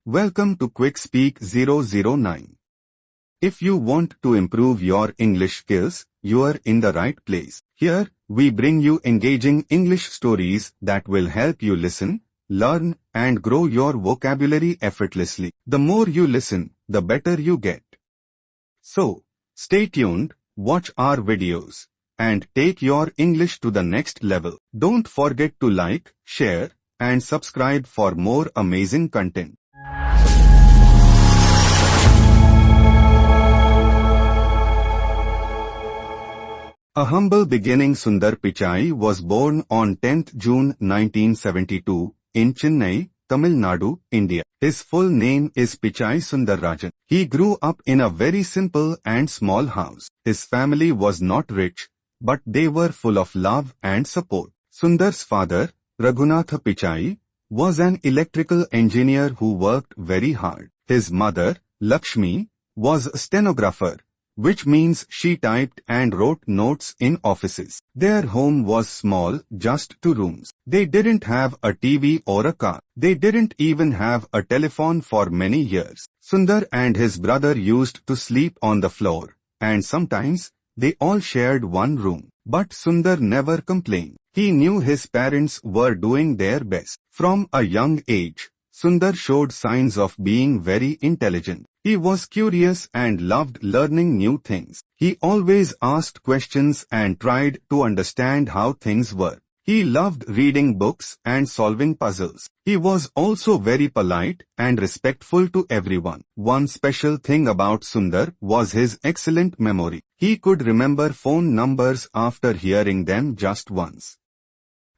Welcome to Quick Speak 009. If you want to improve your English skills, you are in the right place. Here, we bring you engaging English stories that will help you listen, learn, and grow your vocabulary effortlessly. The more you listen, the better you get. So, stay tuned, watch our videos, and take your English to the next level. Don't forget to like, share, and subscribe for more amazing content. A humble beginning. Sundar Pichai was born on 10th June 1972 in Chennai, Tamil Nadu, India. His full name is Pichai Sundarajan. He grew up in a very simple and small house. His family was not rich, but they were full of love and support. Sundar's father, Raghunatha Pichai, was an electrical engineer who worked very hard. His mother, Lakshmi, was a stenographer, which means she typed and wrote notes in offices. Their home was small, just 2 rooms. They didn't have a TV or a car. They didn't even have a telephone for many years. Sundar and his brother used to sleep on the floor, and sometimes they all shared one room. But Sundar never complained. He knew his parents were doing their best. From a young age, Sundar showed signs of being very intelligent. He was curious and loved learning new things. He always asked questions and tried to understand how things work. He loved reading books and solving puzzles. He was also very polite and respectful to everyone. One special thing about Sundar was his excellent memory. He could remember phone numbers after hearing them just once.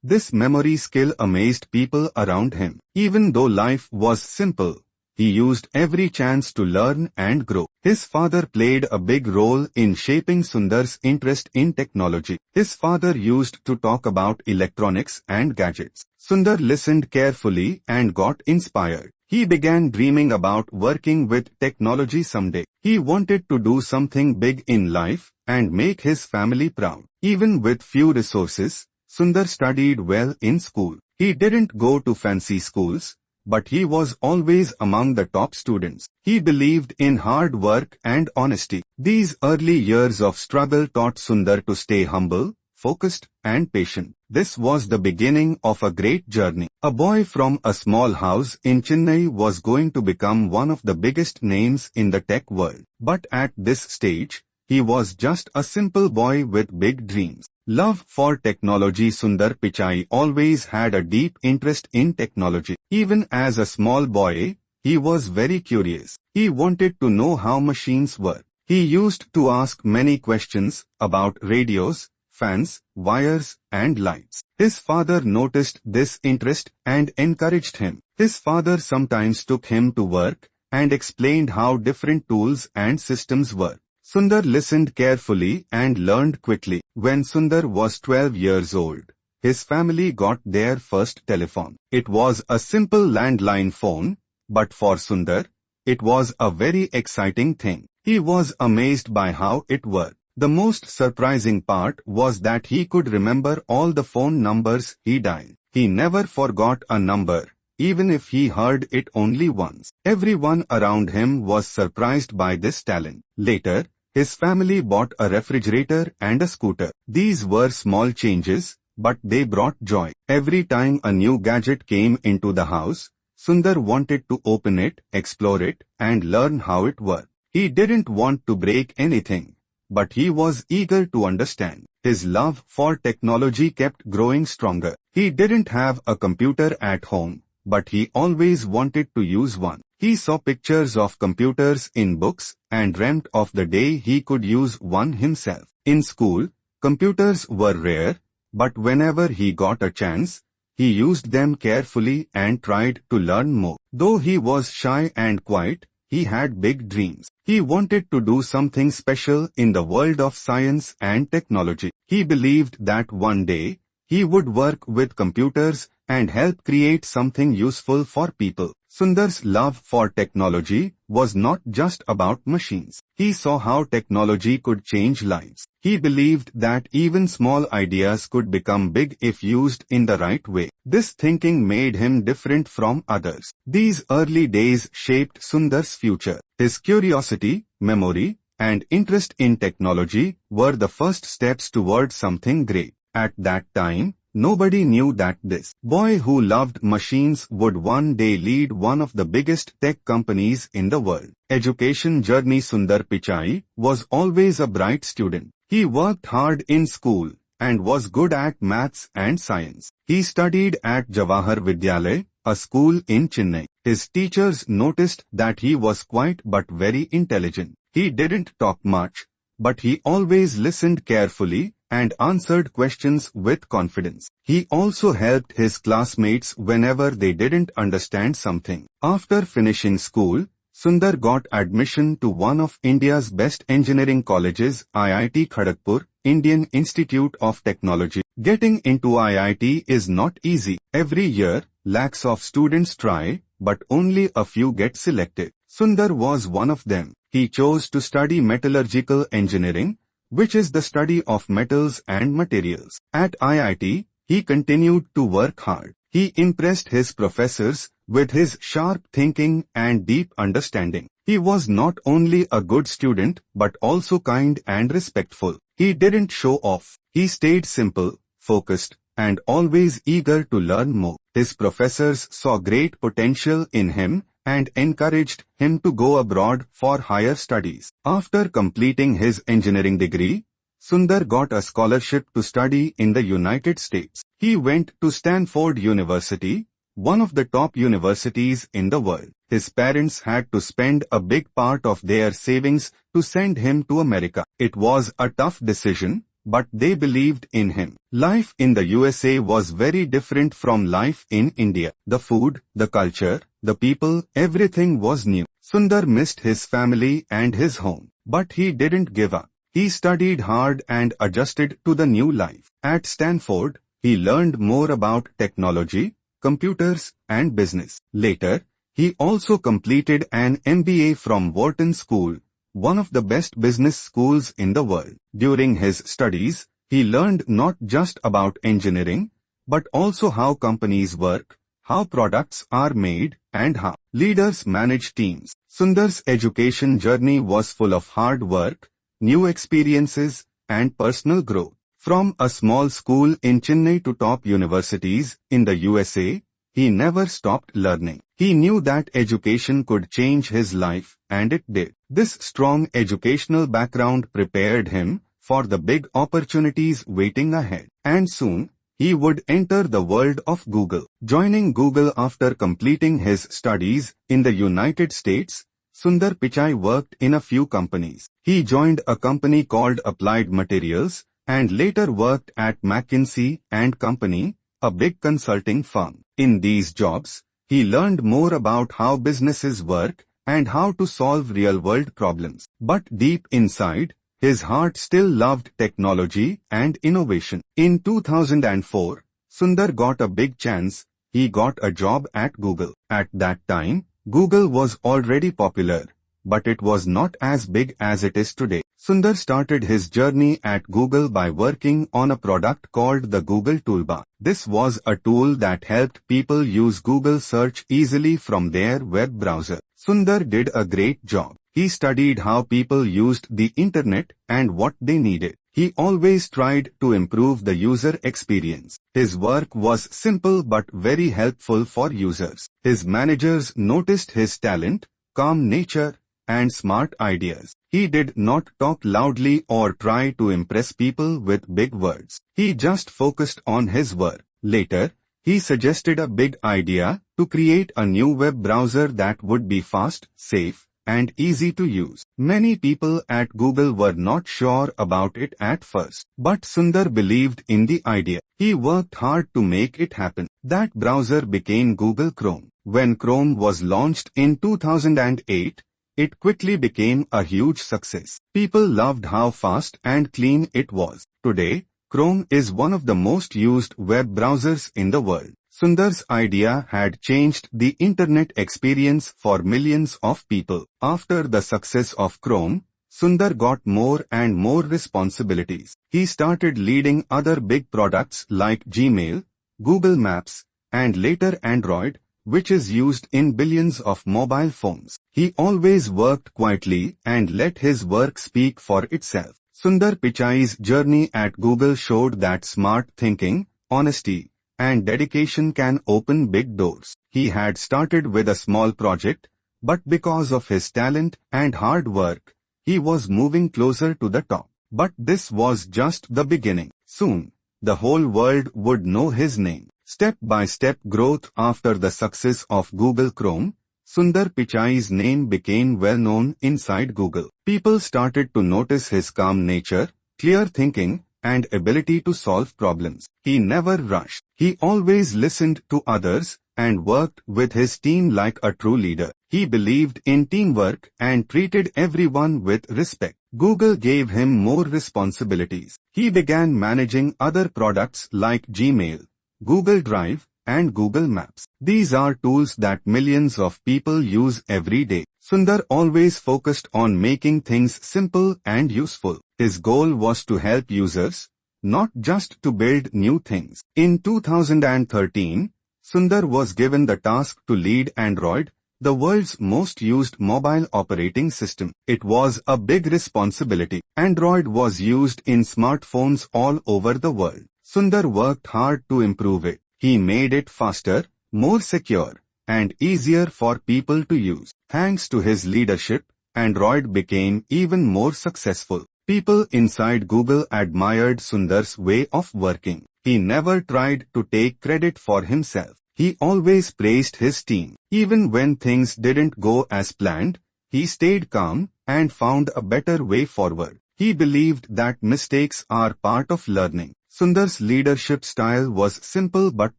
This memory skill amazed people around him. Even though life was simple, he used every chance to learn and grow. His father played a big role in shaping Sundar's interest in technology. His father used to talk about electronics and gadgets. Sundar listened carefully and got inspired. He began dreaming about working with technology someday. He wanted to do something big in life and make his family proud. Even with few resources, Sundar studied well in school. He didn't go to fancy schools, but he was always among the top students. He believed in hard work and honesty. These early years of struggle taught Sundar to stay humble, focused, and patient. This was the beginning of a great journey. A boy from a small house in Chennai was going to become one of the biggest names in the tech world. But at this stage, he was just a simple boy with big dreams. Love for technology. Sundar Pichai always had a deep interest in technology. Even as a small boy, he was very curious. He wanted to know how machines work. He used to ask many questions about radios, fans, wires, and lights. His father noticed this interest and encouraged him. His father sometimes took him to work and explained how different tools and systems work. Sundar listened carefully and learned quickly. When Sundar was 12 years old, his family got their first telephone. It was a simple landline phone, but for Sundar, it was a very exciting thing. He was amazed by how it worked. The most surprising part was that he could remember all the phone numbers he dialed. He never forgot a number, even if he heard it only once. Everyone around him was surprised by this talent. Later, his family bought a refrigerator and a scooter. These were small changes, but they brought joy. Every time a new gadget came into the house, Sundar wanted to open it, explore it, and learn how it worked. He didn't want to break anything, but he was eager to understand. His love for technology kept growing stronger. He didn't have a computer at home, but he always wanted to use one. He saw pictures of computers in books and dreamt of the day he could use one himself. In school, computers were rare, but whenever he got a chance, he used them carefully and tried to learn more. Though he was shy and quiet, he had big dreams. He wanted to do something special in the world of science and technology. He believed that one day, he would work with computers and help create something useful for people. Sundar's love for technology was not just about machines. He saw how technology could change lives. He believed that even small ideas could become big if used in the right way. This thinking made him different from others. These early days shaped Sundar's future. His curiosity, memory, and interest in technology were the first steps toward something great. At that time, nobody knew that this boy who loved machines would one day lead one of the biggest tech companies in the world. Education journey. Sundar Pichai was always a bright student. He worked hard in school and was good at maths and science. He studied at Jawahar Vidyalaya, a school in Chennai. His teachers noticed that he was quiet but very intelligent. He didn't talk much, but he always listened carefully and answered questions with confidence. He also helped his classmates whenever they didn't understand something. After finishing school, Sundar got admission to one of India's best engineering colleges, IIT Kharagpur, Indian Institute of Technology. Getting into IIT is not easy. Every year, lakhs of students try, but only a few get selected. Sundar was one of them. He chose to study metallurgical engineering, which is the study of metals and materials. At IIT, he continued to work hard. He impressed his professors with his sharp thinking and deep understanding. He was not only a good student but also kind and respectful. He didn't show off. He stayed simple, focused, and always eager to learn more. His professors saw great potential in him and encouraged him to go abroad for higher studies. After completing his engineering degree, Sundar got a scholarship to study in the United States. He went to Stanford University, one of the top universities in the world. His parents had to spend a big part of their savings to send him to America. It was a tough decision, but they believed in him. Life in the USA was very different from life in India. The food, the culture, the people, everything was new. Sundar missed his family and his home, but he didn't give up. He studied hard and adjusted to the new life. At Stanford, he learned more about technology, computers, and business. Later, he also completed an MBA from Wharton School, one of the best business schools in the world. During his studies, he learned not just about engineering, but also how companies work, how products are made, and how leaders manage teams. Sundar's education journey was full of hard work, new experiences, and personal growth. From a small school in Chennai to top universities in the USA, he never stopped learning. He knew that education could change his life, and it did. This strong educational background prepared him for the big opportunities waiting ahead. And soon, he would enter the world of Google. Joining Google after completing his studies in the United States, Sundar Pichai worked in a few companies. He joined a company called Applied Materials and later worked at McKinsey & Company, a big consulting firm. In these jobs, he learned more about how businesses work and how to solve real-world problems. But deep inside, his heart still loved technology and innovation. In 2004, Sundar got a big chance. He got a job at Google. At that time, Google was already popular, but it was not as big as it is today. Sundar started his journey at Google by working on a product called the Google Toolbar. This was a tool that helped people use Google search easily from their web browser. Sundar did a great job. He studied how people used the internet and what they needed. He always tried to improve the user experience. His work was simple but very helpful for users. His managers noticed his talent, calm nature, and smart ideas. He did not talk loudly or try to impress people with big words. He just focused on his work. Later, he suggested a big idea to create a new web browser that would be fast, safe, and easy to use. Many people at Google were not sure about it at first, but Sundar believed in the idea. He worked hard to make it happen. That browser became Google Chrome. When Chrome was launched in 2008, it quickly became a huge success. People loved how fast and clean it was. Today, Chrome is one of the most used web browsers in the world. Sundar's idea had changed the internet experience for millions of people. After the success of Chrome, Sundar got more and more responsibilities. He started leading other big products like Gmail, Google Maps, and later Android, which is used in billions of mobile phones. He always worked quietly and let his work speak for itself. Sundar Pichai's journey at Google showed that smart thinking, honesty, and dedication can open big doors. He had started with a small project, but because of his talent and hard work, he was moving closer to the top. But this was just the beginning. Soon, the whole world would know his name. Step-by-step growth. After the success of Google Chrome, Sundar Pichai's name became well known inside Google. People started to notice his calm nature, clear thinking, and ability to solve problems. He never rushed. He always listened to others and worked with his team like a true leader. He believed in teamwork and treated everyone with respect. Google gave him more responsibilities. He began managing other products like Gmail, Google Drive, and Google Maps. These are tools that millions of people use every day. Sundar always focused on making things simple and useful. His goal was to help users, not just to build new things. In 2013, Sundar was given the task to lead Android, the world's most used mobile operating system. It was a big responsibility. Android was used in smartphones all over the world. Sundar worked hard to improve it. He made it faster, more secure, and easier for people to use. Thanks to his leadership, Android became even more successful. People inside Google admired Sundar's way of working. He never tried to take credit for himself. He always praised his team. Even when things didn't go as planned, he stayed calm and found a better way forward. He believed that mistakes are part of learning. Sundar's leadership style was simple but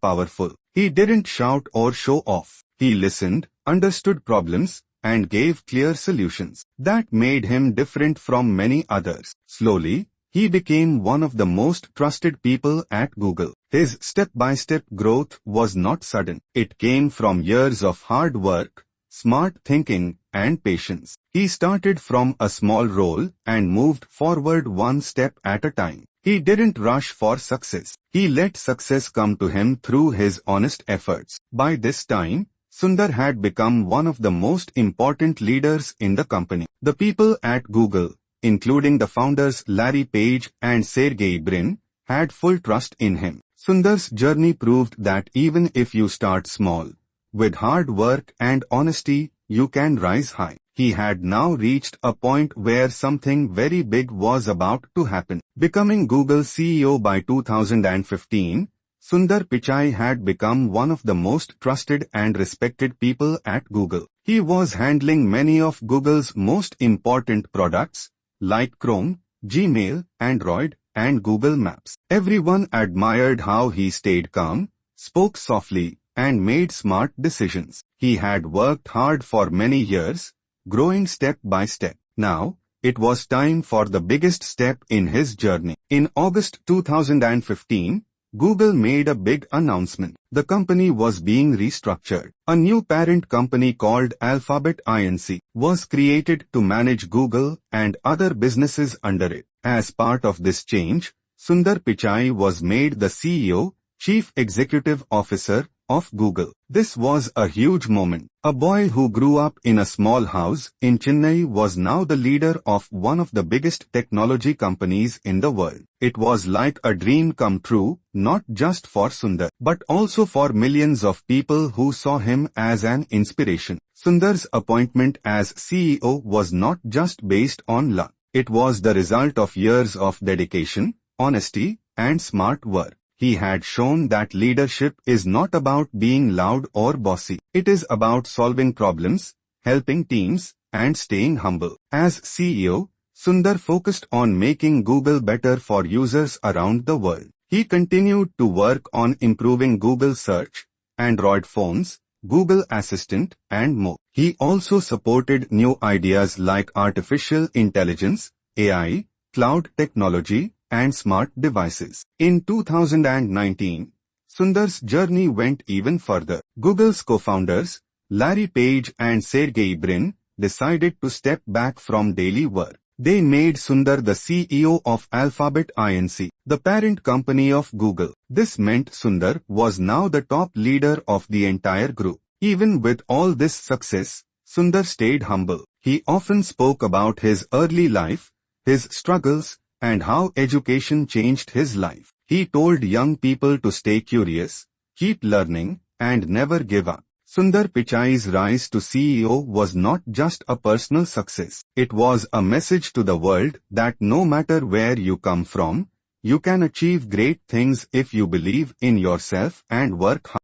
powerful. He didn't shout or show off. He listened, understood problems, and gave clear solutions. That made him different from many others. Slowly, he became one of the most trusted people at Google. His step-by-step growth was not sudden. It came from years of hard work, smart thinking, and patience. He started from a small role and moved forward one step at a time. He didn't rush for success. He let success come to him through his honest efforts. By this time, Sundar had become one of the most important leaders in the company. The people at Google, including the founders Larry Page and Sergey Brin, had full trust in him. Sundar's journey proved that even if you start small, with hard work and honesty, you can rise high. He had now reached a point where something very big was about to happen. Becoming Google's CEO by 2015, Sundar Pichai had become one of the most trusted and respected people at Google. He was handling many of Google's most important products, like Chrome, Gmail, Android, and Google Maps. Everyone admired how he stayed calm, spoke softly, and made smart decisions. He had worked hard for many years, growing step by step. Now, it was time for the biggest step in his journey. In August 2015, Google made a big announcement. The company was being restructured. A new parent company called Alphabet Inc. was created to manage Google and other businesses under it. As part of this change, Sundar Pichai was made the CEO, Chief Executive Officer, of Google. This was a huge moment. A boy who grew up in a small house in Chennai was now the leader of one of the biggest technology companies in the world. It was like a dream come true, not just for Sundar, but also for millions of people who saw him as an inspiration. Sundar's appointment as CEO was not just based on luck. It was the result of years of dedication, honesty, and smart work. He had shown that leadership is not about being loud or bossy. It is about solving problems, helping teams, and staying humble. As CEO, Sundar focused on making Google better for users around the world. He continued to work on improving Google Search, Android phones, Google Assistant, and more. He also supported new ideas like artificial intelligence, AI, cloud technology, and smart devices. In 2019, Sundar's journey went even further. Google's co-founders, Larry Page and Sergey Brin, decided to step back from daily work. They made Sundar the CEO of Alphabet Inc., the parent company of Google. This meant Sundar was now the top leader of the entire group. Even with all this success, Sundar stayed humble. He often spoke about his early life, his struggles, and how education changed his life. He told young people to stay curious, keep learning, and never give up. Sundar Pichai's rise to CEO was not just a personal success. It was a message to the world that no matter where you come from, you can achieve great things if you believe in yourself and work hard.